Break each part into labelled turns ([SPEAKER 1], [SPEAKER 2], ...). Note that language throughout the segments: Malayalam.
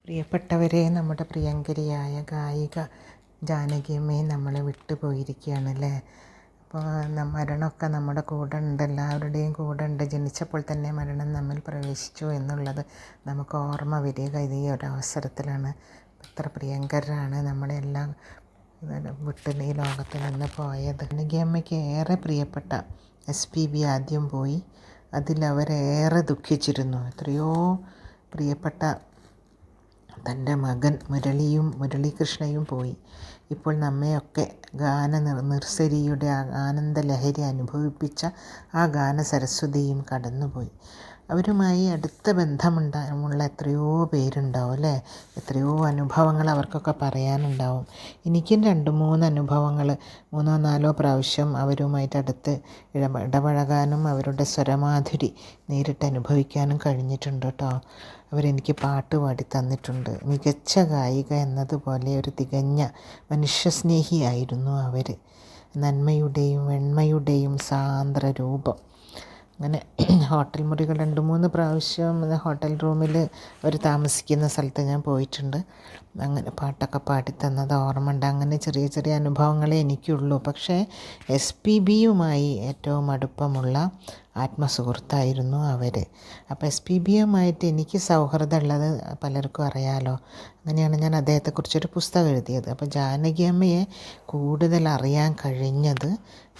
[SPEAKER 1] പ്രിയപ്പെട്ടവരെ, നമ്മുടെ പ്രിയങ്കരിയായ ഗായിക ജാനകിയമ്മയെ നമ്മളെ വിട്ടുപോയിരിക്കുകയാണല്ലേ. അപ്പോൾ മരണമൊക്കെ നമ്മുടെ കൂടെ ഉണ്ട്, എല്ലാവരുടെയും കൂടെ ഉണ്ട്. ജനിച്ചപ്പോൾ തന്നെ മരണം നമ്മിൽ പ്രവേശിച്ചു എന്നുള്ളത് നമുക്ക് ഓർമ്മ വരിക ഈ ഒരു അവസരത്തിലാണ്. എത്ര പ്രിയങ്കരാണ് നമ്മുടെ എല്ലാം വിട്ട് ഈ ലോകത്ത് നിന്ന് പോയത്. ജാനകിയമ്മയ്ക്ക് ഏറെ പ്രിയപ്പെട്ട SPB ആദ്യം പോയി. അതിലവരേറെ ദുഃഖിച്ചിരുന്നു. എത്രയോ പ്രിയപ്പെട്ട തൻ്റെ മകൻ മുരളീകൃഷ്ണയും പോയി. ഇപ്പോൾ നമ്മയൊക്കെ നർസരിയുടെ ആനന്ദലഹരി അനുഭവിപ്പിച്ച ആ ഗാനസരസ്വതിയും കടന്നുപോയി. അവരുമായി അടുത്ത ബന്ധമുള്ള എത്രയോ പേരുണ്ടാവും അല്ലേ. എത്രയോ അനുഭവങ്ങൾ അവർക്കൊക്കെ പറയാനുണ്ടാവും. എനിക്കും 2-3 അനുഭവങ്ങൾ 3-4 പ്രാവശ്യം അവരുമായിട്ട് അടുത്ത് ഇടപഴകാനും അവരുടെ സ്വരമാധുരി നേരിട്ട് അനുഭവിക്കാനും കഴിഞ്ഞിട്ടുണ്ട് കേട്ടോ. അവരെനിക്ക് പാട്ട് പാടി തന്നിട്ടുണ്ട്. മികച്ച ഗായിക എന്നതുപോലെ ഒരു തികഞ്ഞ മനുഷ്യസ്നേഹിയായിരുന്നു അവർ. നന്മയുടെയും വെണ്മയുടെയും സാന്ദ്ര രൂപം. അങ്ങനെ ഹോട്ടൽ മുറികൾ 2-3 പ്രാവശ്യം ഹോട്ടൽ റൂമിൽ അവർ താമസിക്കുന്ന സ്ഥലത്ത് ഞാൻ പോയിട്ടുണ്ട്. അങ്ങനെ പാട്ടൊക്കെ പാടിത്തന്നത് ഓർമ്മയുണ്ട്. അങ്ങനെ ചെറിയ ചെറിയ അനുഭവങ്ങളേ എനിക്കുള്ളൂ. പക്ഷേ SPBയുമായി ഏറ്റവും അടുപ്പമുള്ള ആത്മസുഹൃത്തായിരുന്നു അവർ. അപ്പോൾ SPBയുമായിട്ട് എനിക്ക് സൗഹൃദമുള്ളത് പലർക്കും അറിയാലോ. അങ്ങനെയാണ് ഞാൻ അദ്ദേഹത്തെക്കുറിച്ചൊരു പുസ്തകം എഴുതിയത്. അപ്പോൾ ജാനകിയമ്മയെ കൂടുതൽ അറിയാൻ കഴിഞ്ഞത്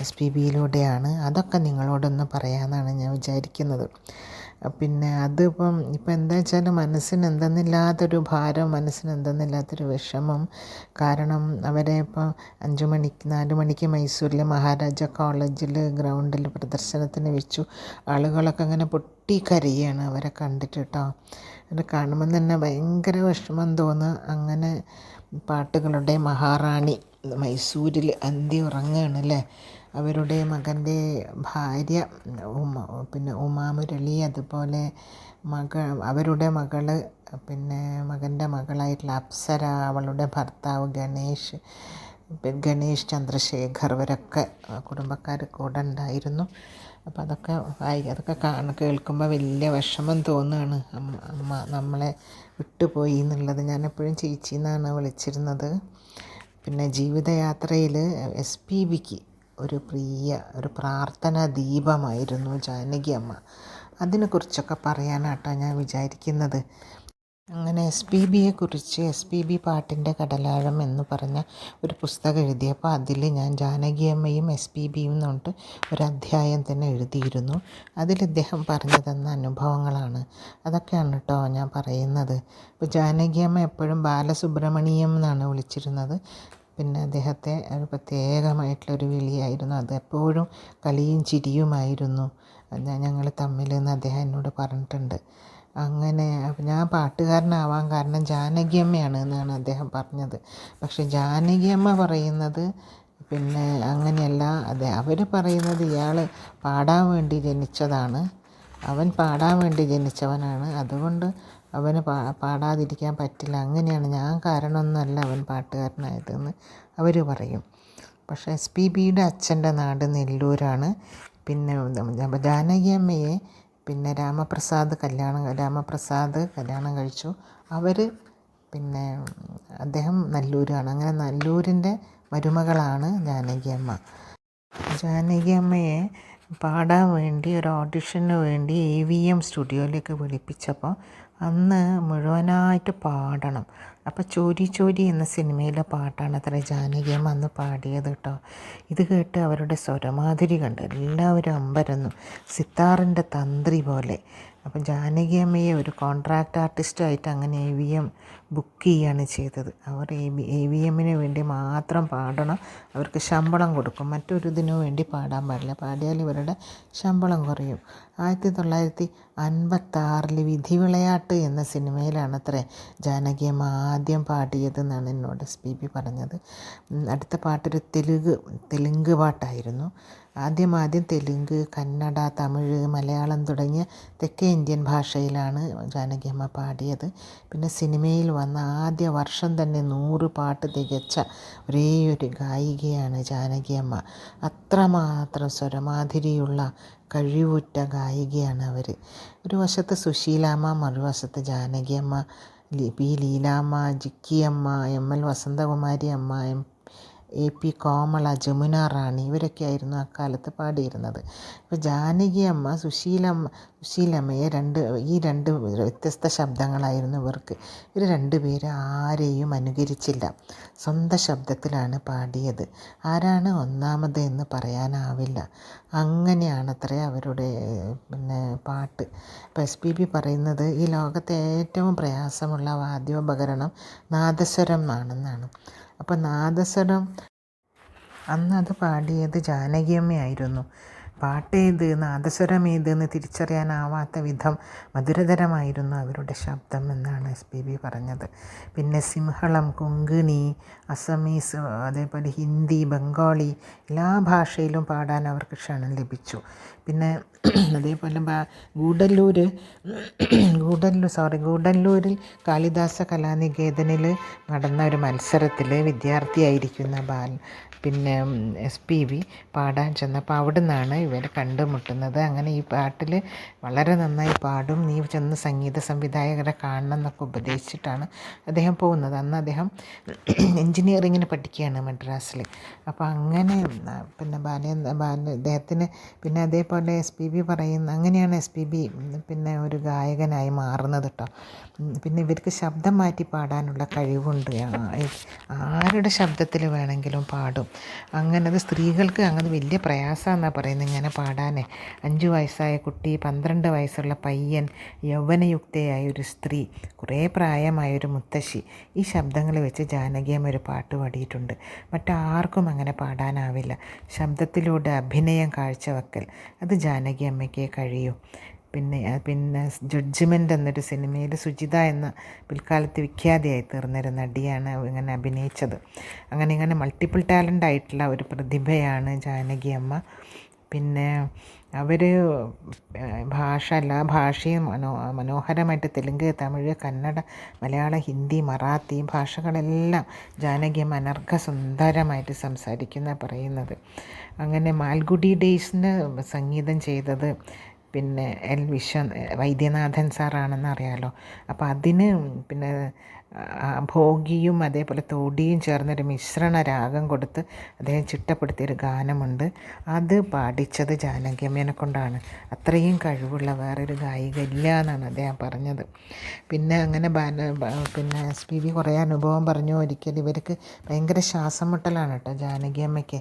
[SPEAKER 1] SPBയിലൂടെയാണ്. അതൊക്കെ നിങ്ങളോടൊന്ന് പറയാമെന്നാണ് ഞാൻ വിചാരിക്കുന്നത്. പിന്നെ ഇപ്പം എന്താ വെച്ചാൽ മനസ്സിന് എന്തെന്നില്ലാത്തൊരു ഭാരം, മനസ്സിന് എന്തെന്നില്ലാത്തൊരു വിഷമം. കാരണം അവരെ ഇപ്പോൾ 4 മണിക്ക് മൈസൂരിലെ മഹാരാജ കോളേജിൽ ഗ്രൗണ്ടിൽ പ്രദർശനത്തിന് വെച്ചു. ആളുകളൊക്കെ അങ്ങനെ പൊട്ടിക്കരയാണ് അവരെ കണ്ടിട്ട് കേട്ടോ. അത് കാണുമ്പോൾ തന്നെ ഭയങ്കര വിഷമം തോന്നുക. അങ്ങനെ പാട്ടുകളുടെ മഹാറാണി മൈസൂരിൽ അന്തി ഉറങ്ങുകയാണ് അല്ലേ. അവരുടെ മകൻ്റെ ഭാര്യ ഉമാ മുരളി, അതുപോലെ അവരുടെ മകള്, പിന്നെ മകൻ്റെ മകളായിട്ടുള്ള അപ്സര, അവളുടെ ഭർത്താവ് ഗണേഷ് ചന്ദ്രശേഖർ, ഇവരൊക്കെ കുടുംബക്കാർ കൂടെ ഉണ്ടായിരുന്നു. അപ്പോൾ അതൊക്കെ കേൾക്കുമ്പോൾ വലിയ വിഷമം തോന്നുകയാണ്. അമ്മ നമ്മളെ വിട്ടുപോയി എന്നുള്ളത്. ഞാനെപ്പോഴും ചേച്ചി എന്നാണ് വിളിച്ചിരുന്നത്. പിന്നെ ജീവിതയാത്രയിൽ SPBക്ക് ഒരു പ്രാർത്ഥനാ ദീപമായിരുന്നു ജാനകി അമ്മ. അതിനെക്കുറിച്ചൊക്കെ പറയാനാട്ടോ ഞാൻ വിചാരിക്കുന്നത്. അങ്ങനെ SPBയെക്കുറിച്ച് SPB പാട്ടിൻ്റെ കടലാഴം എന്ന് പറഞ്ഞ ഒരു പുസ്തകം എഴുതിയപ്പോൾ അതിൽ ഞാൻ ജാനകിയമ്മയും SPBയും എന്നുകൊണ്ട് ഒരു അധ്യായം തന്നെ എഴുതിയിരുന്നു. അതിൽ ഇദ്ദേഹം പറഞ്ഞു തന്ന അനുഭവങ്ങളാണ്. അതൊക്കെയാണ് കേട്ടോ ഞാൻ പറയുന്നത്. ഇപ്പോൾ ജാനകിയമ്മ എപ്പോഴും ബാലസുബ്രഹ്മണ്യം എന്നാണ് വിളിച്ചിരുന്നത്. പിന്നെ അദ്ദേഹത്തെ ഒരു പ്രത്യേകമായിട്ടുള്ളൊരു വിളിയായിരുന്നു അത്. എപ്പോഴും കളിയും ചിരിയുമായിരുന്നു ഞങ്ങൾ തമ്മിൽ എന്ന് അദ്ദേഹം എന്നോട് പറഞ്ഞിട്ടുണ്ട്. അങ്ങനെ ഞാൻ പാട്ടുകാരനാവാൻ കാരണം ജാനകിയമ്മയാണ് എന്നാണ് അദ്ദേഹം പറഞ്ഞത്. പക്ഷെ ജാനകിയമ്മ പറയുന്നത് പിന്നെ അങ്ങനെയല്ല. അവർ പറയുന്നത് ഇയാൾ പാടാൻ വേണ്ടി ജനിച്ചതാണ്, അവൻ പാടാൻ വേണ്ടി ജനിച്ചവനാണ്, അതുകൊണ്ട് അവന് പാടാതിരിക്കാൻ പറ്റില്ല, അങ്ങനെയാണ്, ഞാൻ കാരണമൊന്നുമല്ല അവൻ പാട്ടുകാരനായതെന്ന് അവർ പറയും. പക്ഷേ SPBയുടെ അച്ഛൻ്റെ നാട് നെല്ലൂരാണ്. പിന്നെ ജാനകിയമ്മയെ പിന്നെ രാമപ്രസാദ് കല്യാണം കഴിച്ചു. പിന്നെ അദ്ദേഹം നല്ലൂരാണ്. അങ്ങനെ നല്ലൂരിൻ്റെ മരുമകളാണ് ജാനകിയമ്മ. ജാനകിയമ്മയെ പാടാൻ വേണ്ടി ഒരു ഓഡിഷന് വേണ്ടി AVM സ്റ്റുഡിയോയിലേക്ക് വിളിപ്പിച്ചപ്പോൾ അന്ന് മുഴുവനായിട്ട് പാടണം. അപ്പോൾ ചോരി എന്ന സിനിമയിലെ പാട്ടാണ് അത്ര ജാനകിയമ്മ അന്ന് പാടിയത് കേട്ടോ. ഇത് കേട്ട് അവരുടെ സ്വരമാധുരി കണ്ട് എല്ലാവരും അമ്പരന്നു, സിത്താറിൻ്റെ തന്ത്രി പോലെ. അപ്പം ജാനകിയമ്മയെ ഒരു കോൺട്രാക്റ്റ് ആർട്ടിസ്റ്റായിട്ട് അങ്ങനെ AVM ബുക്ക് ചെയ്യുകയാണ് ചെയ്തത്. അവർ AVMന് വേണ്ടി മാത്രം പാടണം, അവർക്ക് ശമ്പളം കൊടുക്കും, മറ്റൊരു ഇതിനു വേണ്ടി പാടാൻ പാടില്ല, പാടിയാൽ ഇവരുടെ ശമ്പളം കുറയും. 1956 വിധിവിളയാട്ട് എന്ന സിനിമയിലാണത്രേ ജാനകിയമ്മ ആദ്യം പാടിയതെന്നാണ് എന്നോട് SPB പറഞ്ഞത്. അടുത്ത പാട്ടൊരു തെലുങ്ക് പാട്ടായിരുന്നു. ആദ്യം തെലുങ്ക്, കന്നഡ, തമിഴ്, മലയാളം തുടങ്ങിയ തെക്കേ ഇന്ത്യൻ ഭാഷയിലാണ് ജാനകിയമ്മ പാടിയത്. പിന്നെ സിനിമയിൽ വന്ന ആദ്യ വർഷം തന്നെ 100 പാട്ട് തികച്ച ഒരേയൊരു ഗായികയാണ് ജാനകിയമ്മ. അത്രമാത്രം സ്വരമാധുരിയുള്ള കഴിവുറ്റ ഗായികയാണ് അവർ. ഒരു വശത്ത് സുശീലാമ്മ, മറുവശത്ത് ജാനകിയമ്മ. P Leelamma, ജിക്കിയമ്മ, ML. വസന്തകുമാരി അമ്മ, AP കോമള, ജമുന റാണി ഇവരൊക്കെയായിരുന്നു അക്കാലത്ത് പാടിയിരുന്നത്. ഇപ്പോൾ ജാനകി അമ്മ, സുശീലമ്മയെ ഈ രണ്ട് വ്യത്യസ്ത ശബ്ദങ്ങളായിരുന്നു ഇവർക്ക്. ഇവർ രണ്ടുപേരും ആരെയും അനുകരിച്ചില്ല, സ്വന്തം ശബ്ദത്തിലാണ് പാടിയത്. ആരാണ് ഒന്നാമത് എന്ന് പറയാനാവില്ല. അങ്ങനെയാണത്രേ അവരുടെ പാട്ട്. ഇപ്പോൾ SPB പറയുന്നത് ഈ ലോകത്തെ ഏറ്റവും പ്രയാസമുള്ള വാദ്യോപകരണം നാദസ്വരം ആണെന്നാണ്. അപ്പോൾ നാദസ്വരം അന്നത് പാടിയത് ജാനകിയമ്മയായിരുന്നു. പാട്ടേത് നാദസ്വരം ഏതെന്ന് തിരിച്ചറിയാനാവാത്ത വിധം മധുരതരമായിരുന്നു അവരുടെ ശബ്ദം എന്നാണ് SPB പറഞ്ഞത്. പിന്നെ സിംഹളം, കൊങ്കിണി, അസമീസ്, അതേപോലെ ഹിന്ദി, ബംഗാളി എല്ലാ ഭാഷയിലും പാടാൻ അവർക്ക് ക്ഷണം ലഭിച്ചു. പിന്നെ അതേപോലെ ഗൂഡല്ലൂരിൽ കാളിദാസ കലാനികേതനിൽ നടന്ന ഒരു മത്സരത്തിൽ വിദ്യാർത്ഥിയായിരിക്കുന്ന SPB പാടാൻ ചെന്നപ്പോൾ അവിടെ നിന്നാണ് ഇവർ കണ്ടുമുട്ടുന്നത്. അങ്ങനെ ഈ പാട്ടിൽ വളരെ നന്നായി പാടും, നീ ചെന്ന് സംഗീത സംവിധായകരെ കാണണം എന്നൊക്കെ ഉപദേശിച്ചിട്ടാണ് അദ്ദേഹം പോകുന്നത്. അന്ന് അദ്ദേഹം എൻജിനീയറിങ്ങിന് പഠിക്കുകയാണ് മദ്രാസിൽ. അപ്പോൾ അങ്ങനെ അദ്ദേഹത്തിന് പിന്നെ അതേപോലെ SPB പറയുന്ന അങ്ങനെയാണ് SPB പിന്നെ ഒരു ഗായകനായി മാറുന്നത് കേട്ടോ. പിന്നെ ഇവർക്ക് ശബ്ദം മാറ്റി പാടാനുള്ള കഴിവുണ്ട്. ആരുടെ ശബ്ദത്തിൽ വേണമെങ്കിലും പാടും. അങ്ങനെ അത് സ്ത്രീകൾക്ക് അങ്ങനെ വലിയ പ്രയാസമെന്നാണ് പറയുന്നത് ഇങ്ങനെ പാടാനേ. 5 വയസ്സായ കുട്ടി, 12 വയസ്സുള്ള പയ്യൻ, യൗവനയുക്തയായ ഒരു സ്ത്രീ, കുറേ പ്രായമായൊരു മുത്തശ്ശി, ഈ ശബ്ദങ്ങൾ വെച്ച് ജാനകിയമ്മ ഒരു പാട്ട് പാടിയിട്ടുണ്ട്. മറ്റാർക്കും അങ്ങനെ പാടാനാവില്ല. ശബ്ദത്തിലൂടെ അഭിനയം കാഴ്ചവെക്കൽ അത് ജാനകിയമ്മയ്ക്കേ കഴിയൂ. പിന്നെ ജഡ്ജ്മെൻ്റ് എന്നൊരു സിനിമയിൽ സുജിത എന്ന പിൽക്കാലത്ത് വിഖ്യാതിയായി തീർന്നൊരു നടിയാണ് ഇങ്ങനെ അഭിനയിച്ചത്. അങ്ങനെ മൾട്ടിപ്പിൾ ടാലൻ്റ് ആയിട്ടുള്ള ഒരു പ്രതിഭയാണ് ജാനകിയമ്മ. പിന്നെ അവർ എല്ലാ ഭാഷയും മനോഹരമായിട്ട് തെലുങ്ക്, തമിഴ്, കന്നഡ, മലയാളം, ഹിന്ദി, മറാത്തി ഭാഷകളെല്ലാം ജാനകിയമ്മ അനർഘസുന്ദരമായിട്ട് സംസാരിക്കുന്ന പറയുന്നത്. അങ്ങനെ മാൽഗുഡി ഡേയ്സിന് സംഗീതം ചെയ്തത് പിന്നെ വൈദ്യനാഥൻ സാറാണെന്ന് അറിയാമല്ലോ. അപ്പോൾ അതിന് പിന്നെ ഭോഗിയും അതേപോലെ തോടിയും ചേർന്നൊരു മിശ്രണ രാഗം കൊടുത്ത് അദ്ദേഹം ചിട്ടപ്പെടുത്തിയൊരു ഗാനമുണ്ട്. അത് പാടിച്ചത് ജാനകിയമ്മേനെ കൊണ്ടാണ്. അത്രയും കഴിവുള്ള വേറൊരു ഗായിക ഇല്ല എന്നാണ് അദ്ദേഹം പറഞ്ഞത്. പിന്നെ അങ്ങനെ SPB കുറേ അനുഭവം പറഞ്ഞു. ഒരിക്കൽ ഇവർക്ക് ഭയങ്കര ശ്വാസം മുട്ടലാണ് കേട്ടോ ജാനകിയമ്മയ്ക്ക്.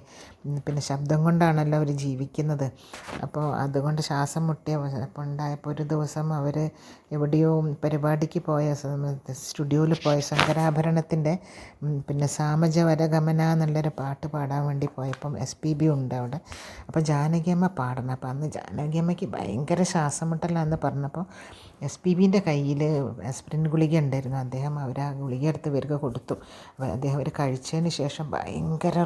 [SPEAKER 1] പിന്നെ ശബ്ദം കൊണ്ടാണല്ലോ അവർ ജീവിക്കുന്നത്. അപ്പോൾ അതുകൊണ്ട് ശ്വാസം മുട്ടിയപ്പോൾ ഉണ്ടായപ്പോൾ ഒരു ദിവസം അവർ എവിടെയോ പരിപാടിക്ക് പോയ സ്റ്റുഡിയോയിൽ പോയ ശങ്കരാഭരണത്തിൻ്റെ പിന്നെ സാമജവരഗമന എന്നുള്ളൊരു പാട്ട് പാടാൻ വേണ്ടി പോയപ്പം SPB ഉണ്ട് അവിടെ. അപ്പോൾ ജാനകിയമ്മ പാടണം. അപ്പോൾ അന്ന് ജാനകിയമ്മയ്ക്ക് ഭയങ്കര ശ്വാസം മുട്ടലാന്ന് പറഞ്ഞപ്പോൾ SPBൻ്റെ കയ്യിൽ ആസ്പിരിൻ ഗുളിക ഉണ്ടായിരുന്നു. അദ്ദേഹം ആ ഗുളിക എടുത്ത് ഇവർക്ക് കൊടുത്തു. അദ്ദേഹം അവർ കഴിച്ചതിന് ശേഷം ഭയങ്കര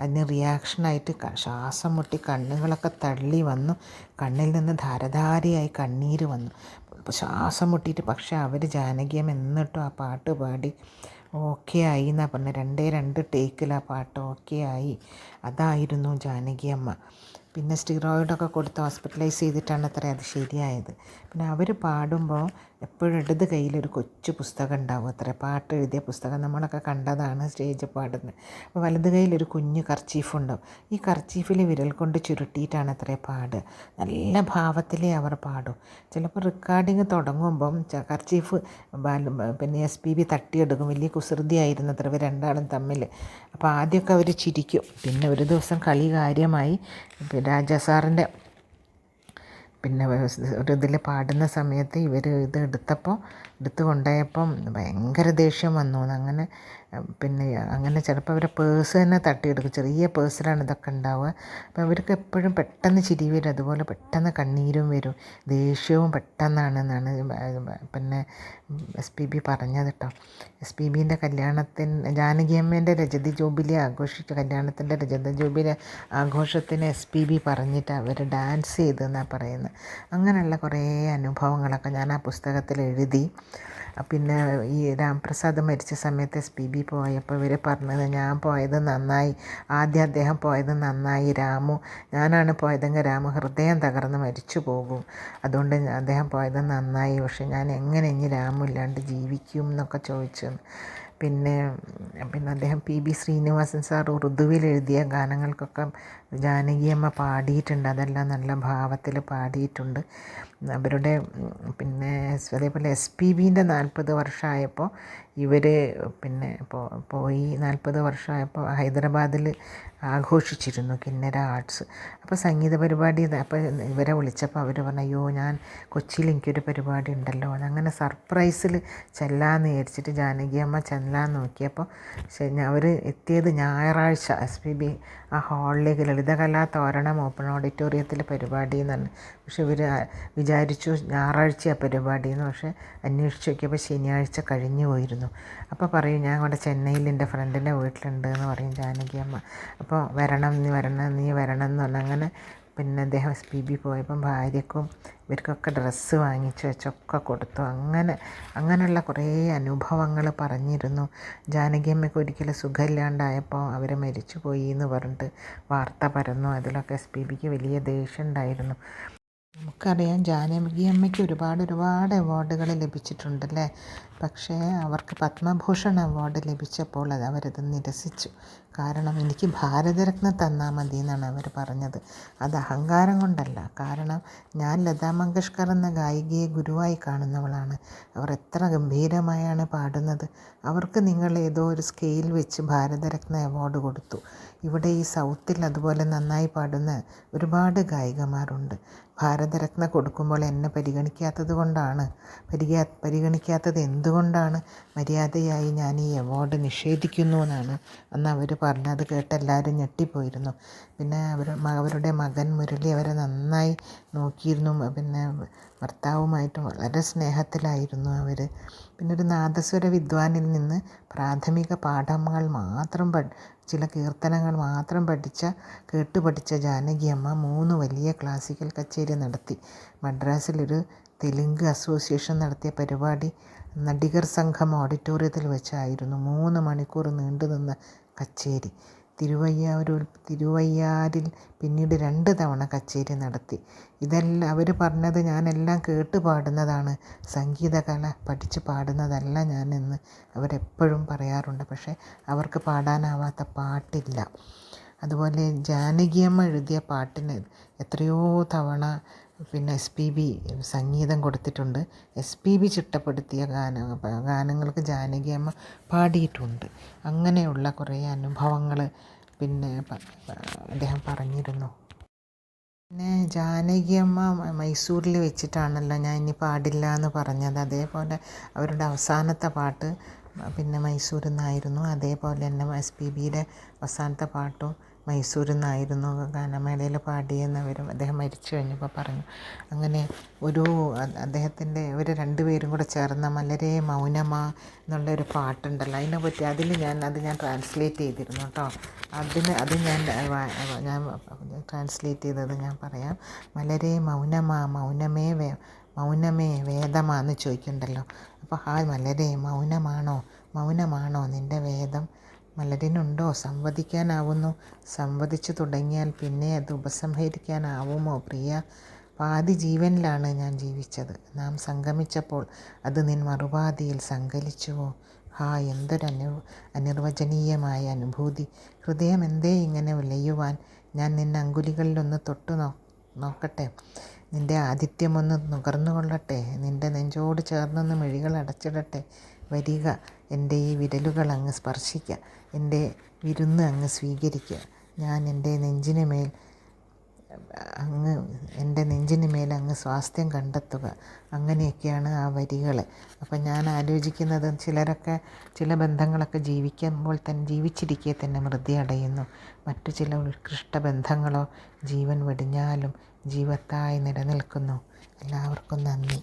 [SPEAKER 1] അതിന് റിയാക്ഷനായിട്ട് ശ്വാസം മുട്ടി കണ്ണുകളൊക്കെ തള്ളി വന്നു. കണ്ണിൽ നിന്ന് ധാരധാരയായി കണ്ണീര് വന്നു. ശ്വാസം മുട്ടിയിട്ട് പക്ഷേ അവർ ജാനകിയമ്മ എന്നിട്ടും ആ പാട്ട് പാടി ഓക്കെ ആയി എന്നാണ് പറഞ്ഞത്. 2 ടേക്കിൽ ആ പാട്ട് ഓക്കെ ആയി. അതായിരുന്നു ജാനകിയമ്മ. പിന്നെ സ്റ്റിറോയിഡൊക്കെ കൊടുത്ത് ഹോസ്പിറ്റലൈസ് ചെയ്തിട്ടാണ് അത്ര അത് ശരിയായത്. പിന്നെ അവർ പാടുമ്പോൾ എപ്പോഴും ഇടത് കയ്യിലൊരു കൊച്ചു പുസ്തകം ഉണ്ടാവും അത്ര, പാട്ട് എഴുതിയ പുസ്തകം. നമ്മളൊക്കെ കണ്ടതാണ് സ്റ്റേജിൽ പാടുന്നത്. അപ്പോൾ വലത് കയ്യിലൊരു കുഞ്ഞു കർച്ചീഫ് ഉണ്ടാവും. ഈ കർച്ചീഫിൽ വിരൽ കൊണ്ട് ചുരുട്ടിയിട്ടാണ് അത്ര പാടുക. നല്ല ഭാവത്തിലേ അവർ പാടും. ചിലപ്പോൾ റെക്കോർഡിങ് തുടങ്ങുമ്പം കർച്ചീഫ് പിന്നെ SPB തട്ടിയെടുക്കും. വലിയ കുസൃതിയായിരുന്നു അത്ര ഇവർ രണ്ടാളും തമ്മിൽ. അപ്പോൾ ആദ്യമൊക്കെ അവർ ചിരിക്കും. പിന്നെ ഒരു ദിവസം കളി കാര്യമായി രാജാ സാറിൻ്റെ പിന്നെ ഒരു ഇതിൽ പാടുന്ന സമയത്ത് ഇവർ ഇത് എടുത്ത് കൊണ്ടുപോയപ്പം ഭയങ്കര ദേഷ്യം വന്നു. അങ്ങനെ ചിലപ്പോൾ അവരെ പേഴ്സ് തന്നെ തട്ടിയെടുക്കും. ചെറിയ പേഴ്സിലാണ് ഇതൊക്കെ ഉണ്ടാവുക. അപ്പോൾ അവർക്ക് എപ്പോഴും പെട്ടെന്ന് ചിരി വരും, അതുപോലെ പെട്ടെന്ന് കണ്ണീരും വരും, ദേഷ്യവും പെട്ടെന്നാണെന്നാണ് പിന്നെ SPB പറഞ്ഞത് കേട്ടോ. SPBൻ്റെ ജാനകിയമ്മേൻ്റെ കല്യാണത്തിൻ്റെ രജത ജൂബിലി ആഘോഷത്തിന് SPB പറഞ്ഞിട്ട് അവർ ഡാൻസ് ചെയ്തെന്നാണ് പറയുന്നത്. അങ്ങനെയുള്ള കുറേ അനുഭവങ്ങളൊക്കെ ഞാൻ ആ പുസ്തകത്തിൽ എഴുതി. പിന്നെ ഈ രാംപ്രസാദ് മരിച്ച സമയത്ത് SPB പോയപ്പോൾ ഇവർ പറഞ്ഞത് ഞാൻ പോയത് നന്നായി, ആദ്യം അദ്ദേഹം പോയത് നന്നായി, ഞാനാണ് പോയതെങ്കിൽ രാമു ഹൃദയം തകർന്ന് മരിച്ചു പോകും, അതുകൊണ്ട് അദ്ദേഹം പോയത് നന്നായി, പക്ഷെ ഞാൻ എങ്ങനെ ഇനി രാമു ഇല്ലാണ്ട് ജീവിക്കും എന്നൊക്കെ ചോദിച്ചു. പിന്നെ അദ്ദേഹം PB ശ്രീനിവാസൻ സാർ ഉറുദുവിൽ എഴുതിയ ഗാനങ്ങൾക്കൊക്കെ ജാനകിയമ്മ പാടിയിട്ടുണ്ട്. അതെല്ലാം നല്ല ഭാവത്തിൽ പാടിയിട്ടുണ്ട്. അവരുടെ പിന്നെ അതേപോലെ SPBൻ്റെ 40 വർഷമായപ്പോൾ ഇവർ പിന്നെ പോയി 40 വർഷമായപ്പോൾ ഹൈദരാബാദിൽ ആഘോഷിച്ചിരുന്നു കിന്നര ആർട്സ്. അപ്പോൾ സംഗീത പരിപാടി അപ്പോൾ ഇവരെ വിളിച്ചപ്പോൾ അവർ പറഞ്ഞു, അയ്യോ ഞാൻ കൊച്ചിയിൽ എനിക്കൊരു പരിപാടി ഉണ്ടല്ലോ, അതങ്ങനെ സർപ്രൈസിൽ ചെല്ലാമെന്ന് വിചാരിച്ചിട്ട് ജാനകിയമ്മ ചെല്ലാൻ നോക്കിയപ്പോൾ അവർ എത്തിയത് ഞായറാഴ്ച SPB ആ ഹാളിലേക്ക് ലളിതകലാ തോരണം ഓപ്പൺ ഓഡിറ്റോറിയത്തിൽ പരിപാടി എന്നാണ്. പക്ഷെ ഇവർ വിചാരിച്ചു ഞായറാഴ്ച പരിപാടിയെന്ന്. പക്ഷേ അന്വേഷിച്ച് നോക്കിയപ്പോൾ ശനിയാഴ്ച കഴിഞ്ഞു പോയിരുന്നു. അപ്പോൾ പറയും ഞാൻ ഇവിടെ ചെന്നൈയിൽ എൻ്റെ ഫ്രണ്ടിൻ്റെ വീട്ടിലുണ്ട് എന്ന് പറയും ജാനകിയമ്മ. അപ്പോൾ നീ വരണം എന്ന് പറഞ്ഞാൽ അങ്ങനെ പിന്നെ അദ്ദേഹം SPB പോയപ്പം ഭാര്യക്കും ഇവർക്കൊക്കെ ഡ്രസ്സ് വാങ്ങിച്ച് വെച്ചൊക്കെ കൊടുത്തു. അങ്ങനെയുള്ള കുറേ അനുഭവങ്ങൾ പറഞ്ഞിരുന്നു. ജാനകിയമ്മയ്ക്ക് ഒരിക്കലും സുഖമില്ലാണ്ടായപ്പോൾ അവർ മരിച്ചു പോയി എന്ന് പറഞ്ഞിട്ട് വാർത്ത പരന്നു. അതിലൊക്കെ SPBക്ക് വലിയ ദേഷ്യം ഉണ്ടായിരുന്നു. നമുക്കറിയാം ജാനകിയമ്മയ്ക്ക് ഒരുപാട് അവാർഡുകൾ ലഭിച്ചിട്ടുണ്ടല്ലേ. പക്ഷേ അവർക്ക് പത്മഭൂഷൺ അവാർഡ് ലഭിച്ചപ്പോൾ അവരത് നിരസിച്ചു. കാരണം എനിക്ക് ഭാരതരത്ന തന്നാൽ മതി എന്നാണ് അവർ പറഞ്ഞത്. അത് അഹങ്കാരം കൊണ്ടല്ല, കാരണം ഞാൻ ലതാ മങ്കേഷ്കർ എന്ന ഗായികയെ ഗുരുവായി കാണുന്നവളാണ്. അവർ എത്ര ഗംഭീരമായാണ് പാടുന്നത്. അവർക്ക് നിങ്ങൾ ഏതോ ഒരു സ്കെയിൽ വെച്ച് ഭാരതരത്ന അവാർഡ് കൊടുത്തു. ഇവിടെ ഈ സൗത്തിൽ അതുപോലെ നന്നായി പാടുന്ന ഒരുപാട് ഗായികമാരുണ്ട്. ഭാരതരത്ന കൊടുക്കുമ്പോൾ എന്നെ പരിഗണിക്കാത്തത് എന്തുകൊണ്ടാണ്? മര്യാദയായി ഞാൻ ഈ അവാർഡ് നിഷേധിക്കുന്നു എന്നാണ് അന്ന് അവർ പറഞ്ഞത്. അത് കേട്ട് എല്ലാവരും ഞെട്ടിപ്പോയിരുന്നു. പിന്നെ അവരുടെ മകൻ മുരളി അവരെ നന്നായി നോക്കിയിരുന്നു. പിന്നെ ഭർത്താവുമായിട്ട് വളരെ സ്നേഹത്തിലായിരുന്നു അവർ. പിന്നെ ഒരു നാദസ്വര വിദ്വാനിൽ നിന്ന് പ്രാഥമിക പാഠങ്ങൾ മാത്രം ചില കീർത്തനങ്ങൾ മാത്രം കേട്ടുപഠിച്ച ജാനകിയമ്മ 3 വലിയ ക്ലാസിക്കൽ കച്ചേരി നടത്തി. മദ്രാസിലൊരു തെലുങ്ക് അസോസിയേഷൻ നടത്തിയ പരിപാടി നടികർ സംഘം ഓഡിറ്റോറിയത്തിൽ വെച്ചായിരുന്നു 3 മണിക്കൂർ നീണ്ടുനിന്ന കച്ചേരി. തിരുവയ്യാരിൽ പിന്നീട് 2 തവണ കച്ചേരി നടത്തി. ഇതെല്ലാം അവർ പറഞ്ഞത് ഞാനെല്ലാം കേട്ട് പാടുന്നതാണ്, സംഗീതകല പഠിച്ച് പാടുന്നതല്ല ഞാനെന്ന് അവരെപ്പോഴും പറയാറുണ്ട്. പക്ഷേ അവർക്ക് പാടാനാവാത്ത പാട്ടില്ല. അതുപോലെ ജാനകിയമ്മ എഴുതിയ പാട്ടിന് എത്രയോ തവണ പിന്നെ SPB സംഗീതം കൊടുത്തിട്ടുണ്ട്. SPB ചിട്ടപ്പെടുത്തിയ ഗാനങ്ങൾക്ക് ജാനകിയമ്മ പാടിയിട്ടുണ്ട്. അങ്ങനെയുള്ള കുറേ അനുഭവങ്ങൾ പിന്നെ അദ്ദേഹം പറഞ്ഞിരുന്നു. പിന്നെ ജാനകിയമ്മ മൈസൂരിൽ വെച്ചിട്ടാണല്ലോ ഞാൻ ഇനി പാടില്ല എന്ന് പറഞ്ഞത്. അതേപോലെ അവരുടെ അവസാനത്തെ പാട്ട് പിന്നെ മൈസൂരിൽ നിന്നായിരുന്നു. അതേപോലെ തന്നെ SPBയുടെ അവസാനത്തെ പാട്ടും മൈസൂരിൽ നിന്നായിരുന്നു ഗാനമേളയിൽ പാടിയെന്നവരും അദ്ദേഹം മരിച്ചു കഴിഞ്ഞപ്പോൾ പറഞ്ഞു. അങ്ങനെ അദ്ദേഹത്തിൻ്റെ ഇവർ 2 പേരും കൂടെ ചേർന്ന മലരേ മൗനമാ എന്നുള്ളൊരു പാട്ടുണ്ടല്ലോ, അതിനെപ്പറ്റി അത് ഞാൻ ട്രാൻസ്ലേറ്റ് ചെയ്തിരുന്നു കേട്ടോ. അത് ഞാൻ ട്രാൻസ്ലേറ്റ് ചെയ്തത് ഞാൻ പറയാം. മലരേ മൗനമാ മൗനമേ വേദമാന്ന് ചോദിക്കുന്നുണ്ടല്ലോ. അപ്പോൾ മലരേ മൗനമാണോ നിൻ്റെ വേദം? മലരിനുണ്ടോ സംവദിക്കാനാവുന്നു? സംവദിച്ചു തുടങ്ങിയാൽ പിന്നെ അത് ഉപസംഹരിക്കാനാവുമോ പ്രിയ? പാതി ജീവനിലാണ് ഞാൻ ജീവിച്ചത്. നാം സംഗമിച്ചപ്പോൾ അത് നിൻ മറുപാതിയിൽ സങ്കലിച്ചുവോ? എന്തൊരനിർവചനീയമായ അനുഭൂതി! ഹൃദയം എന്തേ ഇങ്ങനെ വിളയുവാൻ? ഞാൻ നിന്നെ അങ്കുലികളിലൊന്ന് തൊട്ടു നോക്കട്ടെ, നിൻ്റെ ആതിഥ്യമൊന്ന് നുകർന്നുകൊള്ളട്ടെ, നിൻ്റെ നെഞ്ചോട് ചേർന്നൊന്ന് മിഴികൾ അടച്ചിടട്ടെ. വരിക, എൻ്റെ ഈ വിരലുകൾ അങ്ങ് സ്പർശിക്കുക, എൻ്റെ വിരുന്ന് അങ്ങ് സ്വീകരിക്കുക. ഞാൻ എൻ്റെ നെഞ്ചിന് മേൽ അങ്ങ് സ്വാസ്ഥ്യം കണ്ടെത്തുക. അങ്ങനെയൊക്കെയാണ് ആ വരികൾ. അപ്പം ഞാൻ ആലോചിക്കുന്നത് ചില ബന്ധങ്ങളൊക്കെ ജീവിച്ചിരിക്കെ തന്നെ മൃതി അടയുന്നു. മറ്റു ചില ഉത്കൃഷ്ട ബന്ധങ്ങളോ ജീവൻ വെടിഞ്ഞാലും ജീവത്തായി നിലനിൽക്കുന്നു. എല്ലാവർക്കും നന്ദി.